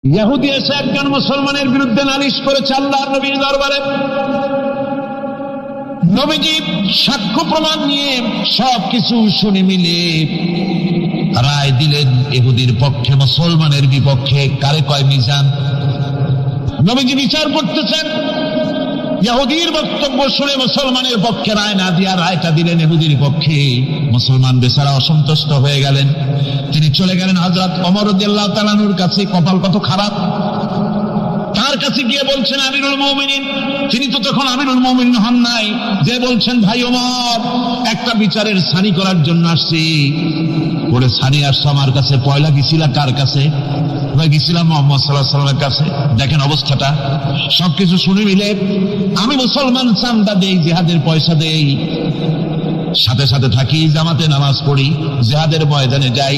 ইহুদি এসে একজন মুসলমানের বিরুদ্ধে নালিশ করেছে আল্লাহর নবীর দরবারে। নবীজি সাক্ষ্য প্রমাণ নিয়ে সবকিছু শুনে মিলে রায় দিলেন ইহুদির পক্ষে, মুসলমানের বিপক্ষে। কারে কয় মিজান। নবীজি বিচার করতেছেন, ইহুদির বক্তব্য শুনে মুসলমানের পক্ষে রায় না দিয়া রায়টা দিলেন ইহুদির পক্ষে। মুসলমান বেচারা অসন্তুষ্ট হয়ে গেলেন, তিনি চলে গেলেন হযরত ওমর রাদিয়াল্লাহু তাআলা আনহুর কাছে। কপাল কত খারাপ, তার কাছে গিয়ে বলছেন আমিরুল মুমিনিন। তিনি তো তখন আমিরুল মুমিনিন হন নাই, যে বলছেন ভাই ওমর, একটা বিচারের সানি করার জন্য আসছি। বলে সানি আসছো আমার কাছে, পয়লা গেছিলা কার কাছে? গেছিলাম মুহাম্মদ সাল্লাল্লাহু আলাইহি ওয়াসাল্লামের কাছে। দেখেন অবস্থাটা, সবকিছু শুনে মিলে আমি মুসলমান, চান্দা দেই, জিহাদের পয়সা দেই, সাথে সাথে থাকি, জামাতে নামাজ পড়ি, জিহাদের ময়দানে যাই।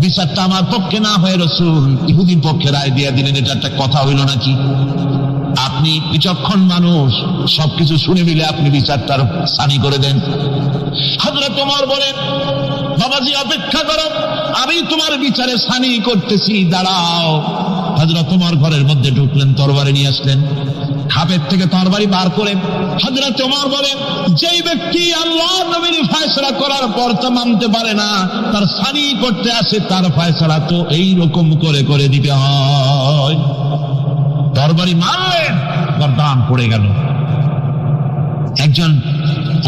বিচারটা আমার পক্ষে না হয়ে রাসূল ইহুদির পক্ষে রায় দিয়ে দিলেন, এটা একটা কথা হইল নাকি? আপনি বিচক্ষণ মানুষ, সবকিছু শুনে মিলে আপনি বিচারটার সানি করে দেন। হযরত ওমর বলেন, বাবাজি অপেক্ষা করো, আমি তোমার বিচারে সানি করতেছি, দাঁড়াও। হযরত ওমর ঘরের মধ্যে ঢুকলেন, তরবারি নিয়ে আসলেন, খাপের থেকে তরবারি বার করে হযরত ওমর বলেন, যেই ব্যক্তি আল্লাহ নবীর ফয়সালা করার পর তা মানতে পারে না, তার সানি করতে আসে, তার ফয়সালা তো এই রকম করে করে দিতে হয়। তরবারি মারলেন, গর্দান পড়ে গেল। একজন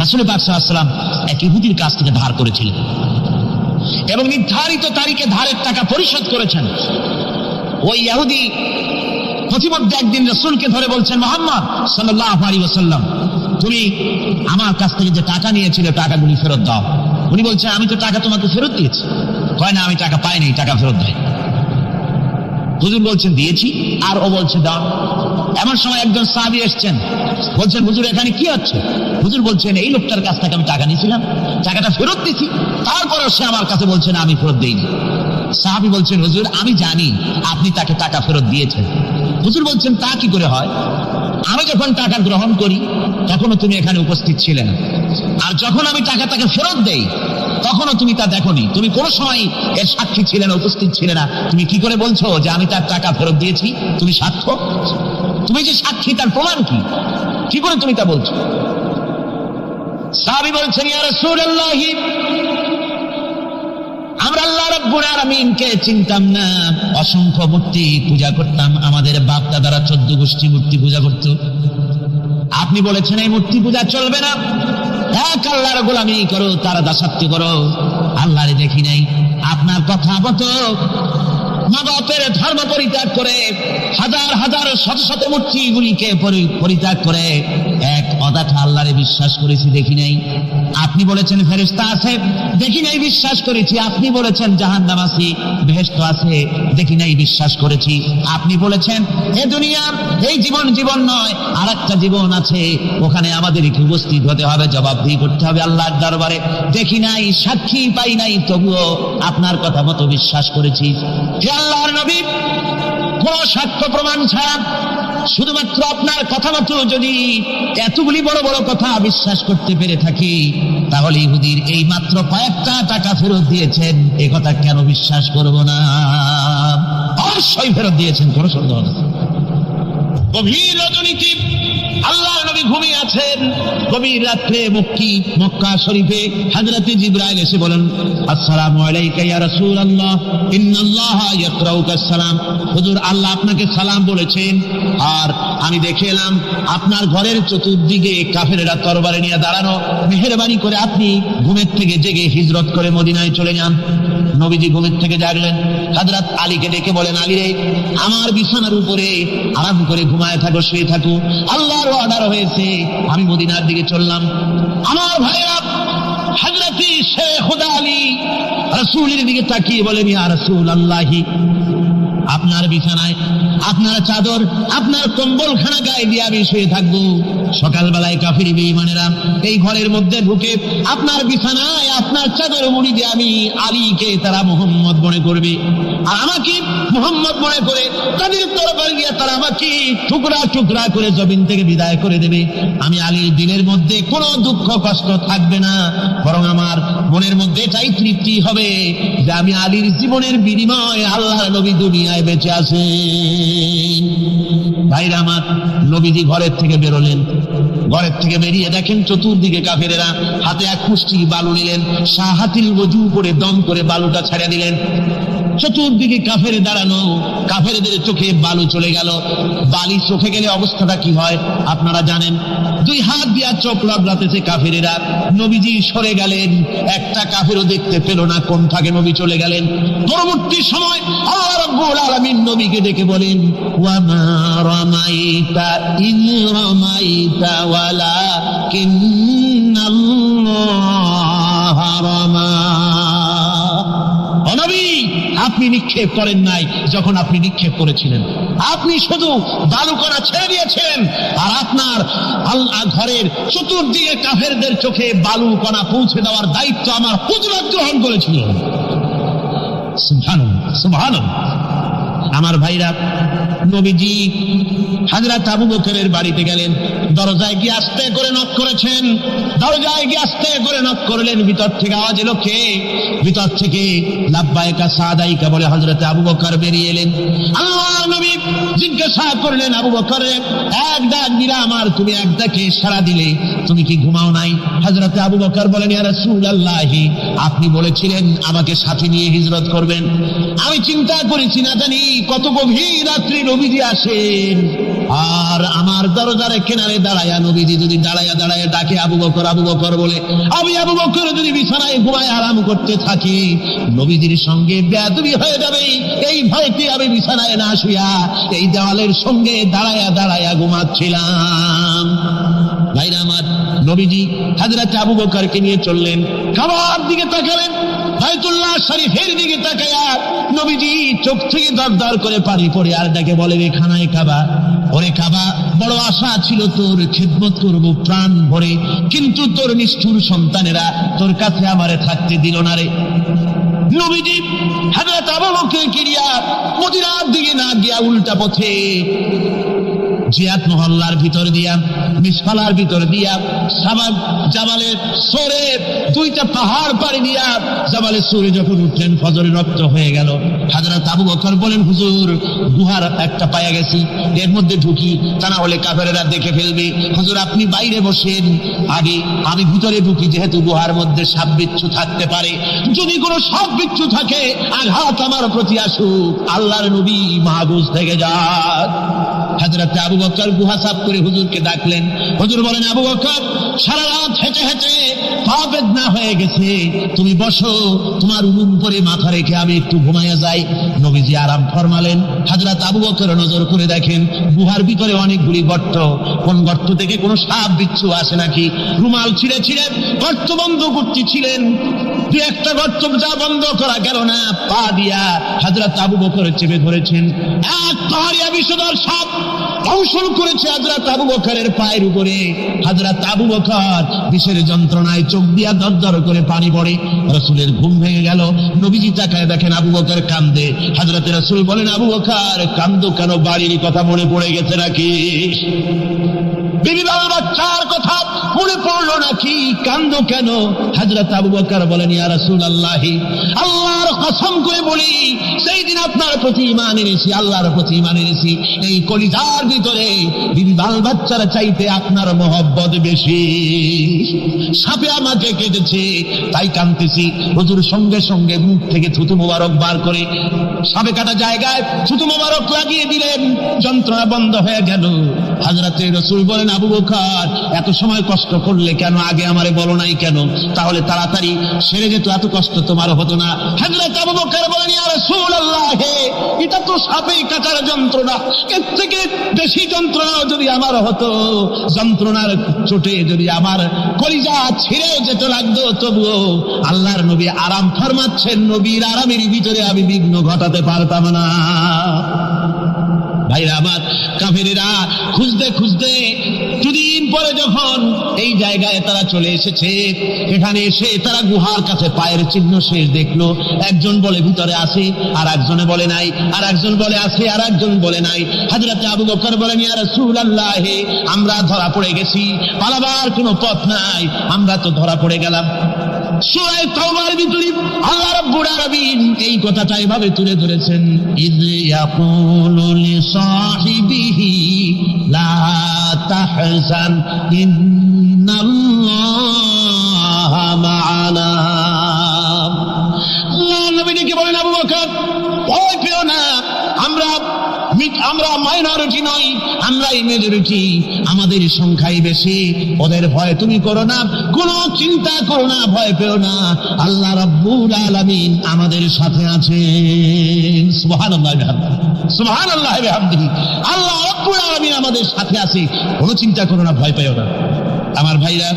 রাসূল পাক সাল্লাল্লাহু আলাইহি ওয়াসাল্লাম এক ইহুদির কাছ থেকে ধার করেছিলেন এবং নির্ধারিত তারিখে ধারের টাকা পরিশোধ করেছেন। ওই ইহুদি প্রতিমধ্যে একদিন রাসূলকে ধরে বলছেন, মুহাম্মদ সাল্লাল্লাহু আলাইহি ওয়াসাল্লাম, তুমি আমার কাছ থেকে যে টাকা নিয়েছিলে টাকাগুলি ফেরত দাও। উনি বলছেন, আমি তো টাকা তোমাকে ফেরত দিয়েছি। কয় না, আমি টাকা পাইনি, টাকা ফেরত দেয়। হুজুর বলছেন দিয়েছি, আর ও বলছে দাও। এমন সময় একজন সাহাবী এসেছেন, বলছেন হুজুর এখানে কি হচ্ছে? হুজুর বলছেন, এই লোকটার কাছ থেকে আমি টাকা নিয়েছিলাম, টাকাটা ফেরত দিয়েছি, তারপরেও সে আমার কাছে বলছে না, আমি ফেরত দেইনি। সাহাবী বলছেন, হুজুর আমি জানি আপনি তাকে টাকা ফেরত দিয়েছেন। হুজুর বলছেন, তা কি করে হয়? আমি যখন টাকা গ্রহণ করি তখনও তুমি এখানে উপস্থিত ছিলে না, আর যখন আমি টাকা তাকে ফেরত দেই তখনও তুমি তা দেখোনি, তুমি কোনো সময় এর সাক্ষী ছিলে না, উপস্থিত ছিলে না। তুমি কি করে বলছো যে আমি তার টাকা ফেরত দিয়েছি? তুমি সাক্ষ্য, তুমি যে সাক্ষী তার প্রমাণ কি? কি করে তুমি তা বলছো? সাহাবী বলছেন, ইয়া রাসূলুল্লাহ, আমরা আল্লাহ রাব্বুল আলামিনকে চিনতাম না, অসংখ্য মূর্তি পূজা করতাম, আমাদের বাপ দাদারা 14 গোষ্ঠী মূর্তি পূজা করত। আপনি বলেছেন এই মূর্তি পূজা চলবে না, এক আল্লাহর গোলামি করো, তার দাসত্ব করো। আল্লাহরে দেখি নাই, আপনার কথা মতো মা বাপের ধর্ম পরিত্যাগ করে, হাজার হাজার শত শত মূর্তিগুলিকে পরিত্যাগ করে এক অদাঠা আল্লাহরে বিশ্বাস করেছি, দেখি নাই। আপনি বলেছেন ফেরেশতা আছে, দেখি নাই, বিশ্বাস করেছি। আপনি বলেছেন জাহান্নাম আছে, বেহেশত আছে, দেখি নাই, বিশ্বাস করেছি। আপনি বলেছেন এ দুনিয়া এই জীবন জীবন নয়, আর একটা জীবন আছে, ওখানে আমাদেরকে উপস্থিত হতে হবে, জবাবদিহি করতে হবে আল্লাহর দরবারে। দেখি নাই, সাক্ষী পাই নাই, তবুও আপনার কথা মতো বিশ্বাস করেছি। হে আল্লাহর নবী, কোন সাক্ষ্য প্রমাণ ছাড়া শুধুমাত্র আপনার কথা মতো যদি এতগুলি বড় বড় কথা বিশ্বাস করতে পেরে থাকি, তাহলে ইহুদির এই মাত্র কয়েকটা টাকা ফেরত দিয়েছেন, এ কথা কেন বিশ্বাস করব না? অবশ্যই ফেরত দিয়েছেন, কোনো সন্দেহ নেই। গভীর রজনীতে আল্লাহর নবী ঘুমিয়ে আছেন। গভীর রাত্রে মক্কা শরীফে হযরত জিবরাইল এসে বলেন, আসসালামু আলাইকা ইয়া রাসূলুল্লাহ, ইন্নাল্লাহা ইয়াকরাউকা সালাম। হুজুর, আল্লাহ আপনাকে সালাম বলেছেন, আর আমি দেখে এলাম আপনার ঘরের চতুর্দিকে কাফেরেরা তরবারি নিয়ে দাঁড়ানো। মেহেরবানি করে আপনি ঘুমের থেকে জেগে হিজরত করে মদিনায় চলে যান। নবীজি ঘুমের থেকে জাগলেন, হযরত আলীকে ডেকে বলেন, আলী রে, আমার বিছানার উপরে আরাম করে ঘুমায় থাকো, শুয়ে থাকো, আল্লাহর অর্ডার হয়েছে, আমি মদিনার দিকে চললাম। আমার ভাইরা, হযরত শেখ আলী রাসূলের দিকে তাকিয়ে বলেন, ইয়া রাসূলুল্লাহ, আপনার বিছানায় আপনার চাদর, আপনার কম্বলখানা গায়ে দিয়ে আমি শুয়ে থাকবো। সকালবেলায় কাফির বেঈমানেরা এই ঘরের মধ্যে ঢুকে আপনার বিছানায় আপনার চাদর মুড়ি দিয়ে আমি আলীকে তারা মুহাম্মদ মনে করবে, আর আমাকে মুহাম্মদ মনে করে তাদের তরবারি দিয়ে তারা আমাকে টুকরা টুকরা করে জমিন থেকে বিদায় করে দেবে। আমি আলীর দিনের মধ্যে কোনো দুঃখ কষ্ট থাকবে না, বরং আমার মনের মধ্যে এটাই তৃপ্তি হবে যে আমি আলীর জীবনের বিনিময়ে আল্লাহর নবী দুনিয়ায় দুনিয়ায় বেঁচে আছে। ভাইরা আমার, নবীজি ঘরের থেকে বেরোলেন। ঘরের থেকে বেরিয়ে দেখেন চতুর্দিকে কাফেরেরা। হাতে এক মুষ্টি বালু নিলেন, সাহাতিল ওযু করে দম করে বালুটা ছেড়ে দিলেন। চতুর্দিকে কাফেরে দাঁড়ানো, কাফেরদের চোখে বালু চলে গেল। বালি চোখে গেলে অবস্থাটা কি হয় আপনারা জানেন। দুই হাত দিয়া চোখ লাগতেছে কাফেরেরা। নবীজি সরে গেলেন, একটা কাফেরও দেখতে পেল না কোন ফাঁকে নবী চলে গেলেন। পরবর্তী সময় আল্লাহ রাব্বুল আলামিন নবীকে ডেকে বলেন, ওয়া মা রামাইতা ইয রামাইতা ওয়ালাকিন্নাল্লাহা রামা। ও নবী, আপনি নিক্ষেপ করেন নাই যখন আপনি নিক্ষেপ করেছিলেন, আপনি শুধু বালুকণা ছেড়ে দিয়েছেন। আর আপনার আল্লাহ ঘরের চতুর্দিকে কাফেরদের চোখে বালুকণা পৌঁছে দেওয়ার দায়িত্ব আমার হুজুরাত গ্রহণ করেছিল। সুবহানাল্লাহ, সুবহানাল্লাহ। আমার ভাইরা, নবীজি হযরত আবু বকরের বাড়িতে গেলেন। দরজায় গিয়ে আস্তে করে নক করেছেন। দরজায় গিয়ে আস্তে করে নক করলেন। ভিতর থেকে আওয়াজ এলো, কে? ভিতর থেকে লাব্বাইকা সাদাইকা বলে হযরত আবু বকর বেরিয়ে এলেন। আল্লাহর নবী জিজ্ঞাসা করলেন, আবু বকর, এক ডাক দিলাম আর তুমি এক ডাকে সাড়া দিলে, তুমি কি ঘুমাও নাই? হযরত আবু বকর বলেন, ইয়া রাসূলুল্লাহ, আপনি বলেছিলেন আমাকে সাথে নিয়ে হিজরত করবেন। আমি চিন্তা করেছি না জানি কত গভীর রাত্রি নবীজি আসেন, আর আমার দরজার কিনারে দাঁড়ায়া নবীজি যদি দাঁড়ায়া দাঁড়ায়া ডাকে আবু বকর আবু বকর বলে, আমি আবু বকর যদি বিছানায় ঘুমায় আরাম করতে থাকি, নবীজির সঙ্গে বেয়াদবি হয়ে যাবে। এই ভয়তে আমি বিছানায় না শুয়া এই দেওয়ালের সঙ্গে দাঁড়ায়া দাঁড়ায়া ঘুমাচ্ছিলাম। ভাইরা আমার, নবীজি হযরত আবু বকরকে নিয়ে চললেন। কাবার দিকে তাকালেন, বাইতুল্লাহ শরীফের দিকে তাকায়া নবীজি চোখ থেকে দরদর করে পানি পড়ে আর ডাকে বলে, রে খানায় কাবা, ওরে কাবা, বড় আশা ছিল তোর খিদমত করব প্রাণ ভরে, কিন্তু তোর নিষ্ঠুর সন্তানেরা তোর কাছে আমারে থাকতে দিল না রে। নবীজি হযরত আবু বকরকে নিয়ে মদিনার দিকে না গিয়া উল্টা পথে জিয়াদ মহল্লার ভিতর দিয়া, মিসফালার ভিতর দিয়া, জাবালে সোরে, দুইটা পাহাড় পাড়ি দিয়া জাবালে সোরে যখন উঠলেন, ফজরে রক্ত হয়ে গেল। হযরত আবু বকর বলেন, হুজুর, গুহার একটা পায়া গেছি, এর মধ্যে ঢুকি, তা না হলে কাফেরেরা দেখে ফেলবে। হুজুর, আপনি বাইরে বসেন, আগে আমি ভিতরে ঢুকি, যেহেতু গুহার মধ্যে সাপ বিচ্ছু থাকতে পারে, যদি কোনো সাপ বিচ্ছু থাকে আঘাত আমার প্রতি আসুক, আল্লাহর নবী মাহফুজ থেকে যান। হযরত আবু বকর গুহা সাফ করে হুজুরকে ডাকলেন। হুজুর বলেন, আবু বকর, সারা রাত হেঁটে হেঁটে পা বেদনা হয়ে গেছে, তুমি বসো, তোমার উলুম করে মাথা রেখে আমি একটু ঘুমাইয়া যাই। নবীজি আরাম ফরমালেন। হযরত আবু বকর নজর করে দেখেন গুহার ভিতরে অনেকগুলি গর্ত, কোন গর্ত থেকে কোনো সাপ বিচ্ছু আসে নাকি। রুমাল ছিঁড়ে ছিঁড়ে গর্ত বন্ধ করতেছিলেন, দু একটা গর্ত যা বন্ধ করা গেল না, পা দিয়া হযরত আবু বকর চেপে ধরেছেন। এক পাহাড়িয়া বিষধর সাপ দংশন করেছে হযরত আবু বকরের পায়ের উপরে। হযরত আবু বকর বিষের যন্ত্রণায় চোখ দিয়া দরদর করে পানি পড়ে। রাসূলের ঘুম ভেঙে গেল। নবীজি তাকায় দেখেন আবু বকর কান্দে। হযরত রাসূল বলেন, আবু বকর, কান্দো কেন? বাড়ির কথা মনে পড়ে গেছে নাকি? বিবি বাচ্চার কথা মনে পড়লো নাকি? কান্দো কেন? হযরত আবু বকর বলেন, ইয়া রাসূলুল্লাহ, আল্লাহর কসম করে বলি, সেই দিন আপনার প্রতি ঈমান এনেছি, আল্লাহর প্রতি ঈমান এনেছি, এই কলিজার ভিতরে বিবি বাচ্চার চাইতে আপনার মহব্বত বেশি। সাপে আমাকে কেটেছে, তাই কাঁদতেছি। হুজুর সঙ্গে সঙ্গে মুখ থেকে থুতু মোবারক বার করে সাপে কাটা জায়গায় থুতু মোবারক লাগিয়ে দিলেন, যন্ত্রণা বন্ধ হয়ে গেল। হযরত রাসূল বলেন, আবু বকর, এত সময় কষ্ট করলে কেন? আগে আমারে বলো নাই কেন? তাহলে তাড়াতাড়ি সেরে যেত, এত কষ্ট তোমার হতো না। হযরত আবু বকর বলেন, ইয়া রাসূলুল্লাহ, এটা তো সাপে কাটার যন্ত্রণা, এর থেকে বেশি যন্ত্রণা যদি আমার হতো, যন্ত্রণার চোটে যদি আমার কলিজা ছিঁড়ে যেত লাগতো, তবুও আল্লাহর নবী আরাম ফরমাচ্ছেন, নবীর আরামের ভিতরে আমি বিঘ্ন ঘটাতে পারতাম না। ভাইরা আমার, কাফেরেরা খুঁজতে খুঁজতে দুদিন পরে যখন এই জায়গায় তারা চলে এসেছে, এখানে এসে তারা গুহার কাছে পায়ের চিহ্ন শেষ দেখলো। একজন বলে ভিতরে আসে, আর একজনে বলে নাই, আর একজন বলে আসে, আর একজন বলে নাই। হযরত আবু বকর বলেন, ইয়া রাসূলুল্লাহ, আমরা ধরা পড়ে গেছি, পালাবার কোনো পথ নাই, আমরা তো ধরা পড়ে গেলাম। সূরা তাওবার ভিতরে আল্লাহ রাব্বুল আলামিন এই কথাটা এভাবে তুলে ধরেছেন, ইয ইয়াকুলু লিসাহিবিহি লা তাহজান ইন্নাল্লাহা মা'ানা। আল্লাহ নবীকে বলেন, আবু বকর ভয় পেও না, আমরা মাইনরিটি নই, আমরাই মেজরিটি, আমাদের সংখ্যাই বেশি, ওদের ভয় তুমি করো না, কোনো চিন্তা করো না, ভয় পেও না, আল্লাহ রাব্বুল আলামিন আমাদের সাথে আছেন। সুবহানাল্লাহ সুবহানাল্লাহ বিহামদিহি, আল্লাহ রাব্বুল আলামিন আমাদের সাথে আছে, কোনো চিন্তা করো না, ভয় পেও না। আমার ভাইরা,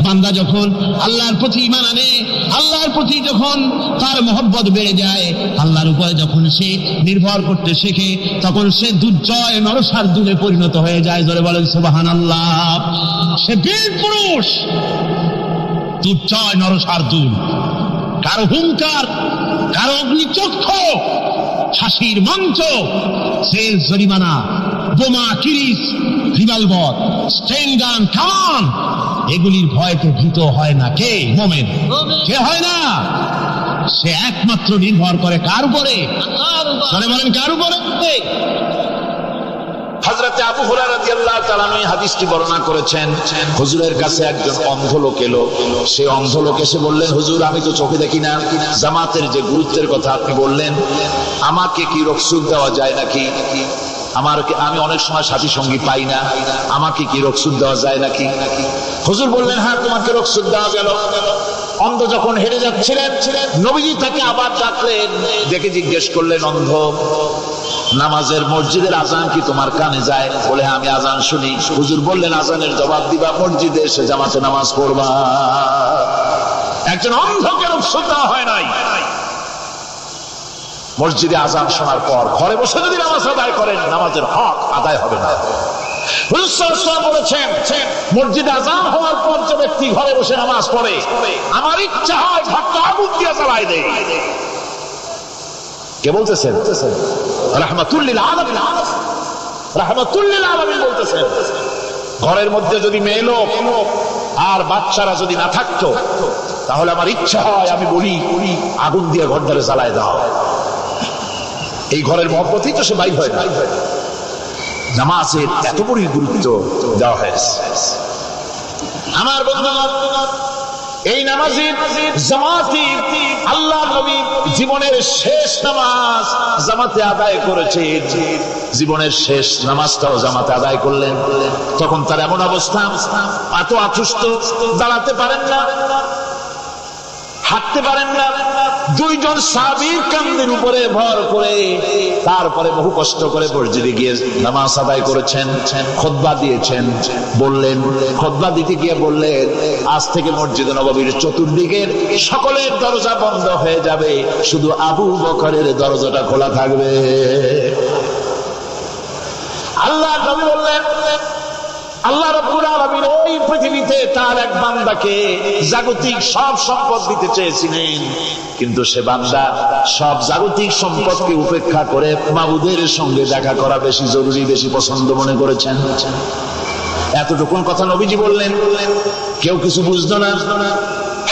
বান্দা যখন আল্লাহর প্রতি ঈমান আনে, আল্লাহর প্রতি যখন তার মহব্বত বেড়ে যায়, আল্লাহর উপরে যখন সে নির্ভর করতে শেখে, তখন সে দুর্জয় নরসার্দুলে পরিণত হয়ে যায়। জোরে বলেন সুবহানাল্লাহ। সে বীর পুরুষ, দুর্জয় নরসার্দুল, কারো হুঙ্কার, কারো অগ্নিচক্ষ, ফাঁসির মঞ্চ, সেল জরিমানা, বোমা, কিরিচ, রিভলভার, স্টেন গান, কামান, এগুলির ভয়তে ভীত হয় না কে? মুমিন। কে হয় না? সে একমাত্র নির্ভর করে কার উপরে? বলেন কার উপরে? হযরত আবু হুরায়রা রাদিয়াল্লাহু তাআলা এই হাদিসটি বর্ণনা করেছেন। হুজুরের কাছে একজন অন্ধ লোক এলো। সেই অন্ধ লোক এসে বললেন, হুজুর আমি তো চোখে দেখি না, জামাতের যে গুরুত্বের কথা আপনি বললেন, আমাকে কি রুখসুত দেওয়া যায় নাকি? আমি অনেক সময় সাথী সঙ্গী পাই না, আমাকে কি রুখসুত দেওয়া যায় নাকি? হুজুর বললেন, হ্যাঁ তোমাকে রুখসুত দেওয়া গেল। অন্ধ যখন হেঁটে যাচ্ছিলেন, নবীজি তাকে আবার ডাকলেন, ডেকে জিজ্ঞেস করলেন, অন্ধ নামাজের মসজিদের আজান কি তোমার কানে যায়? বলে হ্যাঁ আমি আজান শুনি। হুজুর বললেন, আজানের জবাব দিবা, মসজিদে এসে জামাতে নামাজ পড়বা। একজন অন্ধকে রুখসুত দেওয়া হয় নাই। মসজিদে আজান শোনার পর ঘরে বসে যদি নামাজ আদায় করেন, নামাজের হক আদায় হবে না। হুজুর সাল্লাল্লাহু আলাইহি ওয়াসাল্লাম বলেছেন, মসজিদে আজান হওয়ার পর যে ব্যক্তি ঘরে বসে নামাজ পড়ে, আমার ইচ্ছা হয় ঘরটা আগুন দিয়ে জ্বালাই দেয়। কে বলতেছেন? রাহমাতুল লিল আলামিন, রাহমাতুল লিল আলামিন বলতেছেন। ঘরের মধ্যে যদি মেয়ে লোক আর বাচ্চারা যদি না থাকতো, তাহলে আমার ইচ্ছা হয় আমি বলি আগুন দিয়ে ঘরটারে জ্বালায় দাও। এই ঘরের মহব্বতেই তো সে বাইর হয় না। নামাজের এত বড় গুরুত্ব দেওয়া হয়েছে। আমার বন্ধুগণ, এই নামাজের জামাতি আল্লাহ নবী জীবনের শেষ নামাজ জামাতে আদায় করেছে। জীবনের শেষ নামাজটাও জামাতে আদায় করলেন। তখন তার এমন অবস্থা, এত অসুস্থ, দাঁড়াতে পারেন না, হাঁটতে পারেন না। দুইজন সাহাবীর কাঁধের উপরে ভর করে তারপরে বহু কষ্ট করে মসজিদে গিয়ে নামাজ আদায় করেছেন, খুতবা দিয়েছেন। বললেন, খুতবা দিতে গিয়ে বললেন, আজ থেকে মসজিদে নববীর চতুর্দিকের সকলের দরজা বন্ধ হয়ে যাবে, শুধু আবু বকরের দরজাটা খোলা থাকবে। আল্লাহ নবী বললেন, আল্লাহ রাব্বুল আলামিন এই পৃথিবীতে তার এক বান্দাকে জাগতিক সব সম্পদ দিতে চেয়েছিলেন, কিন্তু সে বান্দা সব জাগতিক সম্পদকে উপেক্ষা করে মাবুদের সঙ্গে দেখা করা বেশি জরুরি, বেশি পছন্দ মনে করেছেন। এতটুকুন কথা নবীজি বললেন, কেউ কিছু বুঝতো না।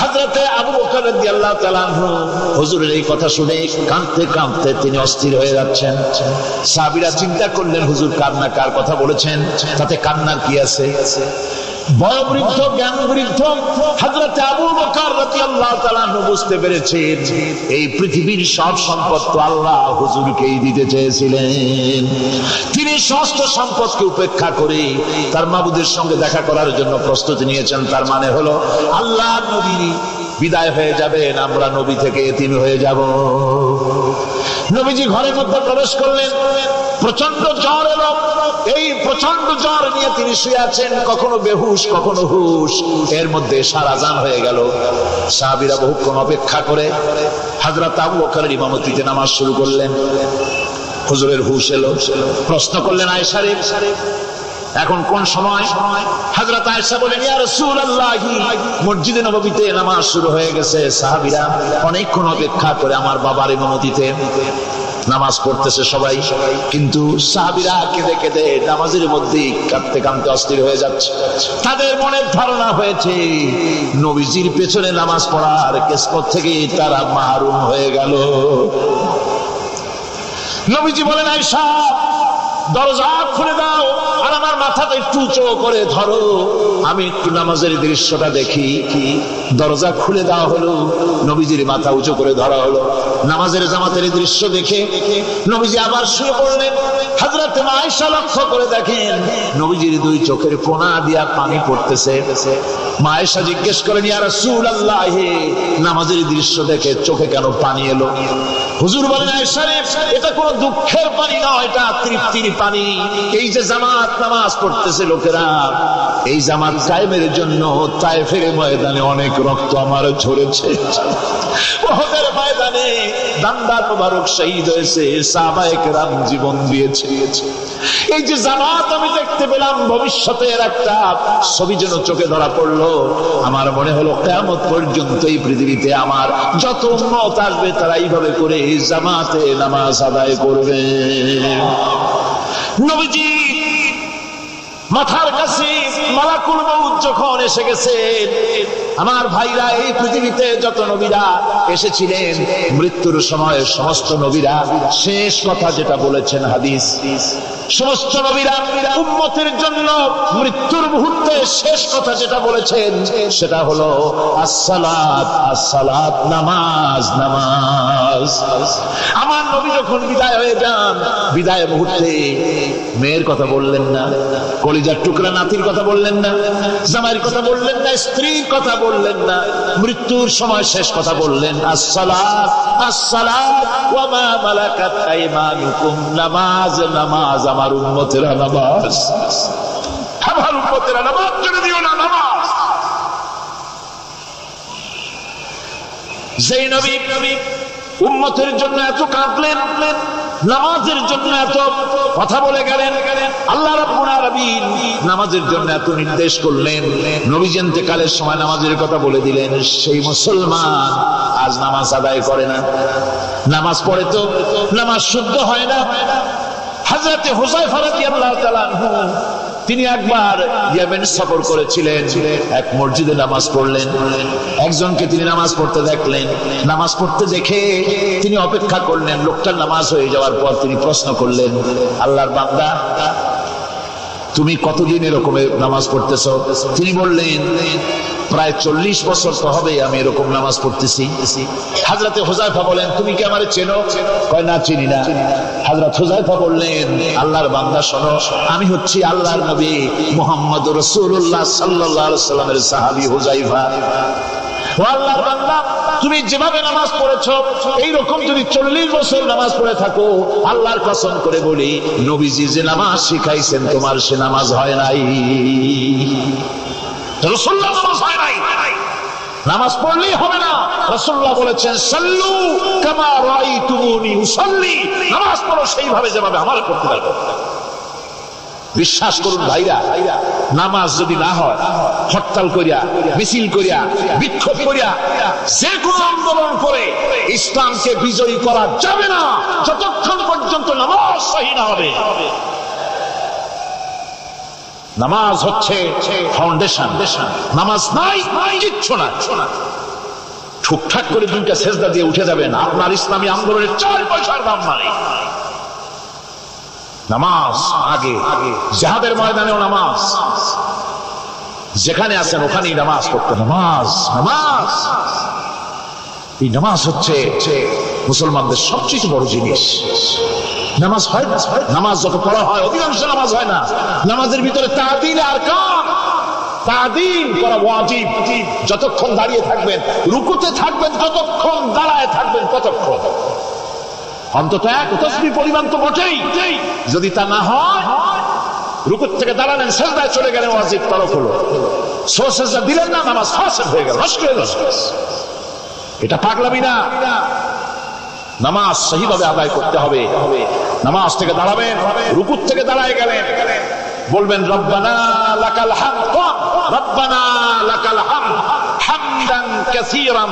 হযরতে আবু বকর রাদিয়াল্লাহু তাআলা আনহু হুজুরের এই কথা শুনে কাঁদতে কাঁদতে তিনি অস্থির হয়ে যাচ্ছেন। সাহাবীরা চিন্তা করলেন, হুজুর কান্না কার কথা বলেছেন, তাতে কান্নার কি আছে? বয়োবৃদ্ধ, জ্ঞানবৃদ্ধ হযরতে আবু বকর রাদিয়াল্লাহু তাআলা আনহু বুঝতে পেরেছেন, এই পৃথিবীর সব সম্পদ তো আল্লাহ হুজুরকেই দিতে চেয়েছিলেন। তিনি সমস্ত সম্পদকে উপেক্ষা করে তার মাবুদের সঙ্গে দেখা করার জন্য প্রস্তুতি নিয়েছেন। তার মানে হলো আল্লাহ নবী বিদায় হয়ে যাবেন, আমরা নবী থেকে এতিম হয়ে যাব। নবীজি ঘরের মধ্যে প্রবেশ করলেন, প্রচন্ড জ্বর এলো। এই প্রচন্ড জ্বর নিয়ে তিনি শুয়ে আছেন, কখনো বেহুশ কখনো হুশ। এর মধ্যে সারা আযান হয়ে গেল। সাহাবীরা বহুক্ষণ অপেক্ষা করে হযরত আবু বকরের ইমামতিতে নামাজ শুরু করলেন। হুজুরের হুশ এলো, প্রশ্ন করলেন, আয়েশা রে এখন কোন সময়? হযরত আয়েশা বলেন, ইয়া রাসূলুল্লাহ, মসজিদে নববীতে নামাজ শুরু হয়ে গেছে। সাহাবীরা অনেকক্ষণ অপেক্ষা করে আমার বাবার ইমামতিতে নামাজ পড়তেছে সবাই, কিন্তু সাহাবীরা কেঁদে কেঁদে নামাজের মধ্যে কাঁদতে কাঁদতে অস্থির হয়ে যাচ্ছে। তাদের মনের ধারণা হয়েছে নবীজির পেছনে নামাজ পড়ার কিসমত থেকে তারা মাহরুম হয়ে গেল। নবীজি বলেন, আয়েশা দরজা খুলে দাও আর আমার মাথাটা একটু উঁচু করে ধরো, আমি একটু নামাজের দৃশ্যটা দেখি। দরজা খুলে দেওয়া হলো, নবীজির মাথা উঁচু করে ধরা হলো। নামাজের জামাতের দৃশ্য দেখে নবীজি আবার শুয়ে পড়লেন। হযরত আয়েশা লক্ষ্য করে দেখেন নবীজির দুই চোখের কোনা দিয়া পানি পড়তেছে। মা আয়েশা জিজ্ঞেস করেন, ইয়া রাসূলুল্লাহ, নামাজের দৃশ্য দেখে চোখে কেন পানি এলো? হুজুর বলেন, আয়েশা রে, এটা কোনো দুঃখের পানি নয়, এটা তৃপ্তির পানি। এই যে জামাত নামাজ পড়তেছে লোকেরা, এই জামাত কায়েমের জন্য তায়েফের ময়দানে অনেক রক্ত আমার ঝরেছে। উহুদের ময়দানে দান্দার মোবারক শহীদ হয়েছে, সাহাবায়ে কেরাম জীবন দিয়েছে। এই যে জামাত আমি দেখতে পেলাম, ভবিষ্যতের একটা ছবি যেন চোখে ধরা পড়লো। আমার মনে হলো কিয়ামত পর্যন্ত এই পৃথিবীতে আমার যত উম্মত আসবে তারা এইভাবে করে জামাতে নামাজ আদায় করবে। নবীজি মাথার কাছে মালাকুল মউত যখন এসে গেছেন, আমার ভাইরা, এই পৃথিবীতে যত নবীরা এসেছিলেন মৃত্যুর সময় সমস্ত নবীরা শেষ কথা যেটা বলেছেন, হাদিস, সমস্ত নবীরা উম্মতের জন্য মৃত্যুর মুহূর্তে শেষ কথা যেটা বলেছেন সেটা হলো আসসালাত, আসসালাত, নামাজ, নামাজ। আমার নবী যখন বিদায় হয়ে যান, বিদায় মুহূর্তে মেয়ের কথা বললেন না, কলিজার টুকরা নাতির কথা বললেন না, জামাইয়ের কথা বললেন না, স্ত্রীর কথা বললেন না, মৃত্যুর সময় শেষ কথা বললেন আসসালাত, আসসালাত ওয়া মা মালাকাত আইমানুকুম, নামাজ, নামাজ, আমার উম্মতেরা নামাজ, আমার উম্মতেরা নামাজ ছেড়ে দিও না, নামাজ। যেই নবী উম্মতের জন্য এত কাঁদলেন, নামাজের জন্য এত কথা বলে গেলেন, আল্লাহ রাব্বুল আলামিন নামাজের জন্য এত নির্দেশ করলেন, নবীজি ইন্তেকালের সময় নামাজের কথা বলে দিলেন, সেই মুসলমান আজ নামাজ আদায় করে না। নামাজ পড়ে তো নামাজ শুদ্ধ হয় না। হযরত হুযায়ফা রাদিয়াল্লাহু তাআলা আনহু তিনি একবার ইয়েমেন সফর করেছিলেন, এক মসজিদে নামাজ পড়লেন, একজনকে তিনি নামাজ পড়তে দেখলেন। নামাজ পড়তে দেখে তিনি অপেক্ষা করলেন, লোকটার নামাজ হয়ে যাওয়ার পর তিনি প্রশ্ন করলেন, আল্লাহর বান্দা, তুমি কতদিন এরকম নামাজ পড়তেছো? তিনি বললেন, প্রায় 40 বছর তো হবে আমি এরকম নামাজ পড়তেছি। হযরত হুযায়ফা বলেন, তুমি কি আমারে চেনো? কয়, না, চিনি না। হযরত হুযায়ফা বললেন, আল্লাহর বান্দা শোনো, আমি হচ্ছি আল্লাহর নবী মুহাম্মদুর রাসূলুল্লাহ সাল্লাল্লাহু আলাইহি ওয়াসাল্লামের সাহাবী হুযায়ফা। ও আল্লাহর বান্দা, তুমি যেভাবে নামাজ পড়েছো এইরকম যদি 40 বছর নামাজ পড়ে থাকো, আল্লাহর কসম করে বলি, নবীজি যে নামাজ শিখাইছেন তোমার সে নামাজ হয় নাই। রাসূলুল্লাহ নামাজ হয় নাই, নামাজ পড়লেই হবে না। রাসূলুল্লাহ বলেছেন, সাল্লু কামা রাআইতুমুনি উসাল্লি, নামাজ পড়ো সেইভাবে যেভাবে আমার করতে পারো। বিশ্বাস করুন ভাইরা, নামাজ যদি না হয়, হরতাল করিয়া, মিছিল করিয়া, বিক্ষোভ করিয়া, যে কোনো আন্দোলন করে ইসলামকে বিজয়ী করা যাবে না যতক্ষণ পর্যন্ত নামাজ সহি না হবে। নামাজ হচ্ছে ফাউন্ডেশন, নামাজ নাই কিচ্ছু না। ঠুকঠাক করে দুইটা সেজদা দিয়ে উঠে যাবেন, আপনার ইসলামী আন্দোলনের 4 পয়সার দাম নাই। নামাজ আগে, জিহাদের ময়দানেও নামাজ, যেখানে আছেন ওখানেই নামাজ পড়তে। নামাজ, নামাজ, এই নামাজ হচ্ছে মুসলমানদের সবচেয়ে বড় জিনিস। নামাজ হয় না, নামাজ যত পড়া হয় অধিকাংশ নামাজ হয় না। নামাজের ভিতরে তা'দিল আর কাম, তা'দিল করা ওয়াজিব। যতক্ষণ দাঁড়িয়ে থাকবেন, রুকুতে থাকবেন, যতক্ষণ দাঁড়ায় থাকবেন ততক্ষণ, অন্তত এক তাসবিহ পরিমাণ তো বটেই। যদি তা না হয়, রুকুত থেকে দাঁড়ালেন, সেজদায় চলে গেলেন, ওয়াজিব তরক হলো। সেজদা দিলেন না, নামাজ ফাসিদ হয়ে গেল, নষ্ট হয়ে গেল। এটা পাগলামি না। নামাজ সহিভাবে আদায় করতে হবে। নামাজ থেকে দাঁড়াবেন, রুকুত থেকে দাঁড়ায় গেলেন, বলবেন রব্বানা লাকাল হামদ, রব্বানা লাকাল হামদ হামদান কাসীরান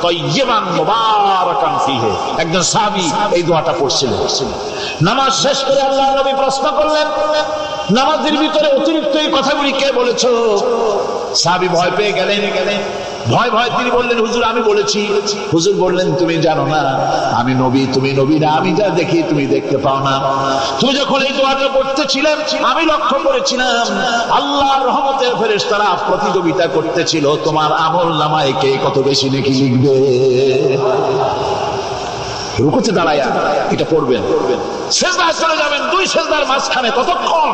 তাইয়িবান মুবারাকান ফীহি। একজন সাহাবী এই দোয়াটা পড়ছিলেন। নামাজ শেষ করে আল্লাহর নবী প্রশ্ন করলেন, নামাজের ভিতরে অতিরিক্ত এই কথাগুলি কে বলেছো? সাহাবী ভয় পেয়ে গেলেন। ভয় ভয় তিনি বললেন, হুজুর আমি বলেছি। হুজুর বললেন, তুমি জানো না আমি নবী, তুমি নবী না, আমি যা দেখি তুমি দেখতে পাও না। তুমি যখন এই দোয়াটা পড়তেছিলেন আমি লক্ষ্য করেছিলাম আল্লাহর রহমতের ফেরেশতারা প্রতিযোগিতা করতেছিল তোমার আমল নামায় কে কত বেশি নেকি লিখবে। রুকুতে দাঁড়ায়া এটা পড়বেন, সিজদায় চলে যাবেন, দুই সিজদার মাঝখানে ততক্ষণ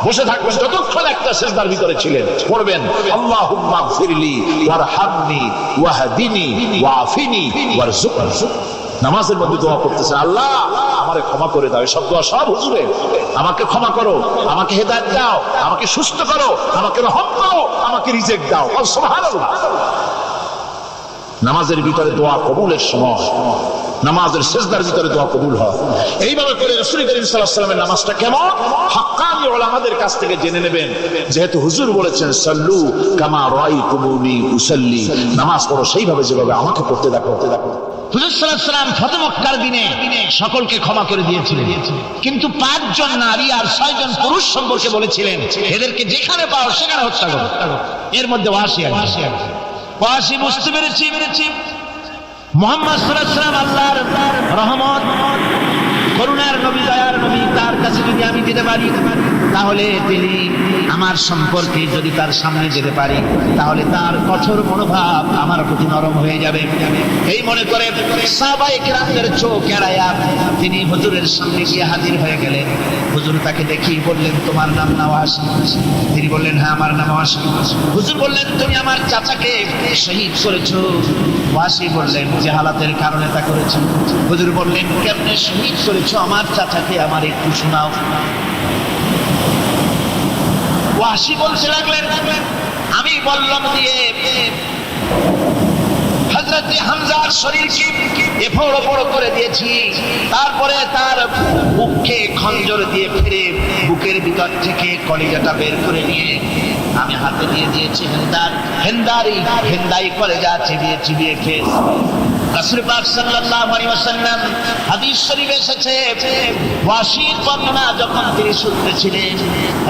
বসে থাকবেন যতক্ষণ একটা সিজদার ভিতরে ছিলেন। পড়বেন আল্লাহুম্মা গফিরলি ওয়ারহামনি ওয়াহদিনি ওয়াআফিনি ওয়ারযুকনি। নামাজের মধ্যে দোয়া করতেছেন, আল্লাহ আমারে ক্ষমা করে দাও। সব দোয়া সব হুজুরের, আমাকে ক্ষমা করো, আমাকে হেদায়েত দাও, আমাকে সুস্থ করো, আমাকে রহম দাও, আমাকে রিজিক দাও। সুবহানাল্লাহ। নামাজের ভিতরে দোয়া কবুলের সময়, নামাজের সিজদার ভিতরে দোয়া কবুল হয়। এইভাবে করে রাসূল করিম সাল্লাল্লাহু আলাইহি ওয়াসাল্লামের নামাজটা কেমন হাক্কানি উলামাদের কাছ থেকে জেনে নেবেন। যেহেতু হুজুর বলেছেন সাল্লু কামা রাআইতুমুনি উসাল্লি, নামাজ পড়ো সেইভাবে যেভাবে আমাকে পড়তে দেখো। হুজুর সাল্লাল্লাহু আলাইহি ওয়াসাল্লাম ফতহ মক্কার দিনে সকলকে ক্ষমা করে দিয়েছিলেন, কিন্তু 5 জন নারী আর 6 জন পুরুষ সম্পর্কে বলেছিলেন এদেরকে যেখানে পাও সেখানে হত্যা করো। এর মধ্যে ওয়াসি বুঝতে পেরেছি মুহাম্মদ সাল্লাল্লাহু আলাইহি ওয়াসাল্লাম আল্লাহর রহমত, করুণার নবী, দয়ার নবী, তার কাছে যদি আমি যেতে পারি তাহলে তিনি আমার সম্পর্কে যদি তার সামনে যেতে পারি তাহলে তার কঠোর মনোভাব আমার প্রতি নরম হয়ে যাবে। এই মনে করে সাহাবায়ে কেরামদের চোখ এড়ায়া তিনি হুজুরের সামনে গিয়ে হাজির হয়ে গেলেন। হুজুর তাকে দেখি বললেন, তোমার নাম ওয়াসি? তিনি বললেন, হ্যাঁ আমার নাম ওয়াসি। হুজুর বললেন, তুমি আমার চাচাকে শহীদ করেছো? ওয়াসি বললেন, জাহালাতের কারণে তা করেছি। হুজুর বললেন, কেমনে শহীদ করেছো আমার চাচাকে, আমার একটু শোনাও। ওয়াসি বলতে লাগলেন, আমি বললাম দিয়ে হযরত হামজার শরীরকে এফড় ওপড় করে দিয়েছি, তারপরে তার বুককে খঞ্জর দিয়ে ফিরে বুকের ভিতর থেকে কলিজাটা বের করে নিয়ে আমি হাতে দিয়ে দিয়েছি হেন্দাই কলেজা চিবিয়ে খেয়েছি। রাসূল পাক সাল্লাল্লাহু আলাইহি ওয়াসাল্লাম হাদিস শরীফে এসেছে, ওয়াসির বর্ণনা যখন তিনি শুনতেছিলেন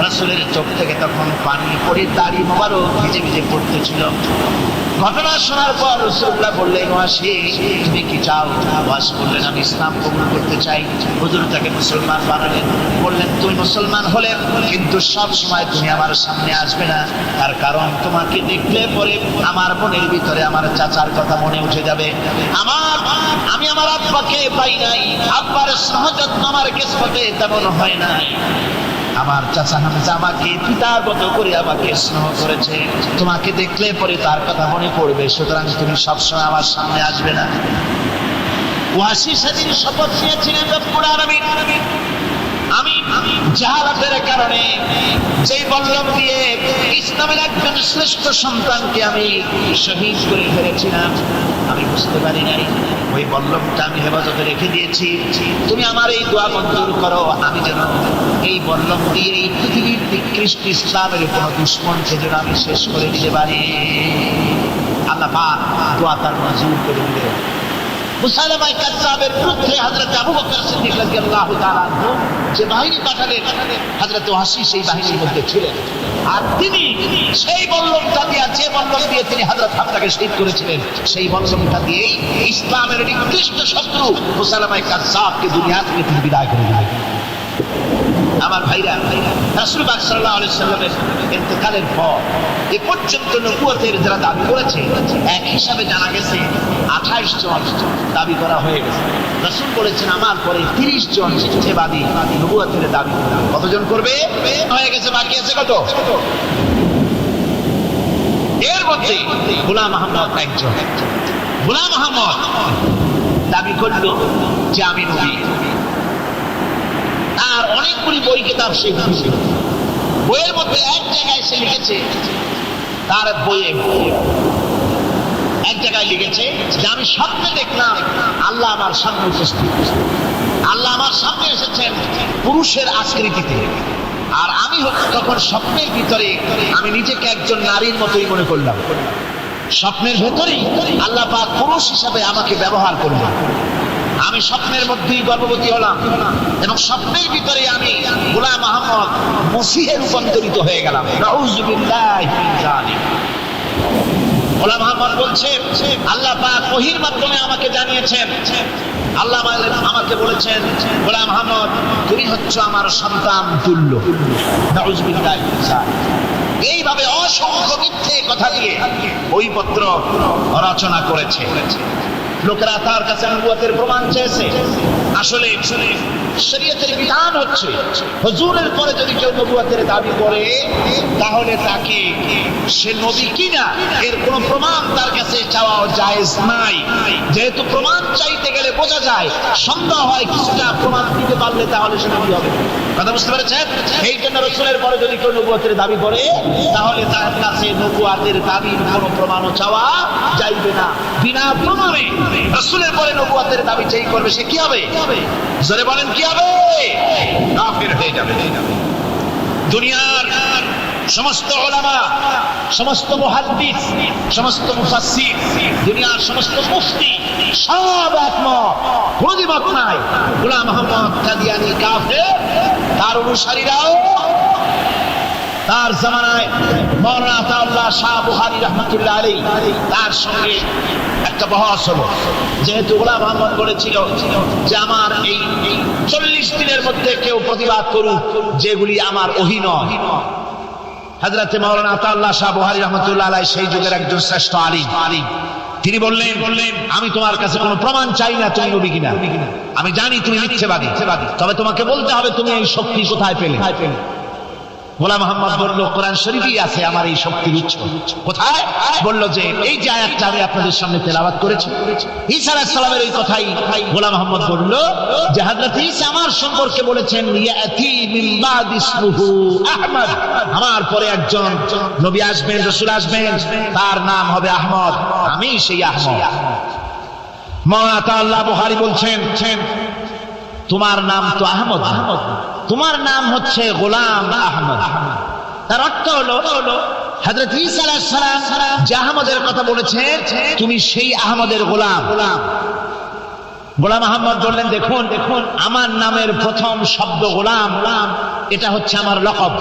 রাসূলের চোখ থেকে তখন পানি পড়ে দাড়ি মোবারক ভিজে ভিজে পড়তেছিল। ঘটনা শোনার পর রাসূলুল্লাহ বললেন, ওয়াসি তুমি কি চাও? ওয়াসি বললেন, আমি ইসলাম কবুল করতে চাই। হুজুর তাকে মুসলমান বানালেন। বললেন, তুমি মুসলমান হলে কিন্তু সব সময় তুমি আমার সামনে আসবে না, তার কারণ তোমাকে দেখলে পরে আমার মনের ভিতরে আমার চাচার কথা মনে উঠে যাবে। আমি আমার আব্বাকে পাই নাই, আব্বার সহযত্ন আমার কিসমতে তেমন হয় নাই। আমার চাচা হামজা আমাকে পিতার মতো করে আমাকে স্নেহ করেছে, তোমাকে দেখলে পরে তার কথা মনে পড়বে, সুতরাং তুমি সবসময় আমার সামনে আসবে না। ওয়াসি সেদিন শপথ নিয়েছিলেন রব্বুল আলামিন, আমি জাহালাতের কারণে যেই বল্লম দিয়ে ইসলামের একজন শ্রেষ্ঠ সন্তানকে আমি শহীদ করে ফেলেছিলাম, আমি বুঝতে পারি নাই ওই বল্লমটা আমি হেফাজতে রেখে দিয়েছি। তুমি আমার এই দোয়া মঞ্জুর করো, আমি যেন এই বল্লম দিয়ে এই পৃথিবীর নিকৃষ্ট ইসলামের কোন দুশ্মনকে যেন আমি শেষ করে দিতে পারি। আল্লাহ পাক দোয়া তার মঞ্জুর করে দিলেন। মুসাইলামা কাযযাবের বিরুদ্ধে হযরত আবু বকর সিদ্দিক রাদিয়াল্লাহু তাআলা যে বাহিনী পাঠালেন, হযরত ওয়াসি সেই বাহিনীর মধ্যে ছিলেন। আর তিনি সেই বল্লমটা দিয়ে, যে বল্লম দিয়ে তিনি হযরত হামজাকে শহীদ করেছিলেন, সেই বল্লমটা দিয়েই ইসলামের নিকৃষ্ট শত্রু মুসাইলামা কাযযাবকে দুনিয়া থেকে তিনি বিদায় করে দিলেন। আমার ভাইরা, রাসূল পাক সাল্লাল্লাহু আলাইহি ওয়াসাল্লামের ইন্তেকালের পর এ পর্যন্ত নবুয়তের যারা দাবি করেছে এক হিসাবে জানা গেছে 28 জন দাবি করা হয়ে গেছে। রাসূল বলেছেন আমার পরে 30 জন মিথ্যাবাদী নবুয়তের দাবি করবে। কতজন করবে? হয়ে গেছে, বাকি আছে কত? এর মধ্যে গোলাম আহমদ একজন। গোলাম আহমদ দাবি করল যে আমি নবী। আর অনেকগুলি বই কিতাব সে লিখেছে। বইয়ের মধ্যে এক জায়গায় সে লিখেছে, তার বইয়ে এক জায়গায় লিখেছে যে আমি স্বপ্নে দেখলাম আল্লাহ আমার সামনে উপস্থিত। আল্লাহ আমার সামনে এসেছেন পুরুষের আকৃতিতে। আর আমি তখন স্বপ্নের ভিতরে আমি নিজেকে একজন নারীর মতোই মনে করলাম। স্বপ্নের ভেতরেই আল্লাহ পাক পুরুষ হিসাবে আমাকে ব্যবহার করলেন। আমি স্বপ্নের মধ্যেই গর্ভবতী হলাম এবং স্বপ্নের ভিতরে আমি গোলাম আহমদ মসিহে রূপান্তরিত হয়ে গেলাম। নাউযুবিল্লাহি মিন যালিক। গোলাম আহমদ বলছে আল্লাহ পাক ওহীর মাধ্যমে আমাকে জানিয়েছেন, আল্লাহ আমাকে বলেছেন, গোলাম আহমদ তুমি হচ্ছ আমার সন্তান তুল্য। নাউযুবিল্লাহি মিন যালিক। এইভাবে অসংখ্য মিথ্যে কথা দিয়ে ওই পত্র রচনা করেছে। লোকেরা তার কাছে নবুয়তের প্রমাণ চেয়েছে। আসলে শরীয়তের বিধান হচ্ছে হুজুরের পরে যদি কেউ নবুয়তের দাবি করে তাহলে তাকে সে নবী কিনা এর কোনো প্রমাণ তার কাছে চাওয়া জায়েজ নাই। যেহেতু প্রমাণ চাইতে গেলে বোঝা যায়, সন্দেহ হয় কিছুটা প্রমাণ দিতে পারলে তাহলে সে নবী হবে। কথা বুঝতে পেরেছেন? এই জন্য রাসূলের পরে যদি কেউ নবুয়তের দাবি করে তাহলে তার কাছে নবুয়তের দাবির কোনো প্রমাণও চাওয়া যাইবে না। বিনা প্রমাণে রাসূলের পরে নবুয়তের দাবি যেই করবে সে কি হবে? জোরে বলেন কি হবে? কাফির হয়ে যাবে। দুনিয়ার সমস্ত উলামা, সমস্ত মুহাদ্দিস, সমস্ত মুফাসসির, দুনিয়ার সমস্ত মুফতি সব একমত, কোনো দ্বিমত নাই। গোলাম আহমদ কাদিয়ানী কাফের। তার অনুসারীরাও তার জামানায় মাওলানা আতাউল্লাহ শাহ বুখারী রাহমাতুল্লাহ আলাইহি তার সঙ্গে একটা বহস হলো। যেহেতু গোলাম আহমদ বলেছিল যে আমার এই 40 দিনের মধ্যে কেউ প্রতিবাদ করুক যেগুলি আমার ওহী নয়। হযরত মাওলানা আতাউল্লাহ শাহ বুখারী রাহমাতুল্লাহ আলাইহি সেই যুগের একজন শ্রেষ্ঠ আলিম, তিনি বললেন আমি তোমার কাছে কোনো প্রমাণ চাই না তুমি নবী কিনা। আমি জানি তুমি মিথ্যাবাদী, তবে তোমাকে বলতে হবে তুমি এই শক্তি কোথায় পেলে। গোলাম আহমদ বলল কোরআন শরীফেই আছে আমার এই শক্তির উৎস। কোথায়? বলল যে এই যে আয়াতটা আমি আপনাদের সামনে তেলাওয়াত করেছি, ঈসা আলাইহিস সালামের ওই কথাই গোলাম আহমদ বলল যে হযরত ঈসা আমার সম্পর্কে বলেছেন ইয়াতি মিন বাদ ইসমুহু আহমদ, আমার পরে একজন নবী আসবেন, রাসূল আসবেন, তার নাম হবে আহমদ, আমি সেই আহমদ। মাওলানা আল্লাহ বুখারী বলছেন তোমার নাম তো আহমদ, তোমার নাম হচ্ছে গোলাম আহমদ। তার অর্থ হলো হযরত ঈসা আলাইহিস সালাম যে আহমদের কথা বলেছেন তুমি সেই আহমদের গোলাম। গোলাম আহমদ বললেন দেখুন আমার নামের প্রথম শব্দ গোলাম, এটা হচ্ছে আমার লকব।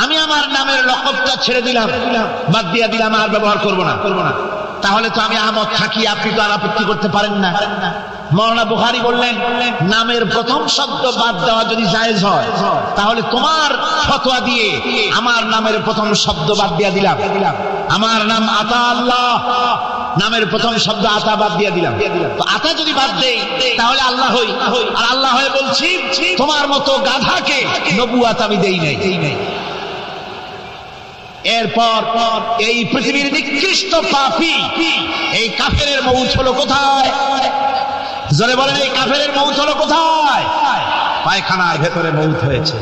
আমি আমার নামের লকবটা ছেড়ে দিলাম, বাদ দিয়ে দিলাম, আর ব্যবহার করব না। তাহলে তো আমি আহমদ থাকি, আপনি তো আর আপত্তি করতে পারেন না। মাওলানা বুখারী বললেন নামের প্রথম শব্দ বাদ দেওয়া যদি জায়েজ হয় তাহলে তোমার ফতোয়া দিয়ে আমার নামের প্রথম শব্দ বাদ দিয়ে দিলাম। আমার নাম আতা আল্লাহ, নামের প্রথম শব্দ আতা বাদ দিয়ে দিলাম। তো আতা যদি বাদ দেই তাহলে আল্লাহ হই, আর আল্লাহ হয়ে বলছি তোমার মতো গাধাকে নবুয়ত আমি দেই নাই। এরপর এই পৃথিবীর নিকৃষ্ট পাপী এই কাফেরের মৌত হলো কোথায়? জোরে বলেন এই কাফেরের মৌত হলো কোথায়? পায়খানার ভেতরে মৌত হয়েছে।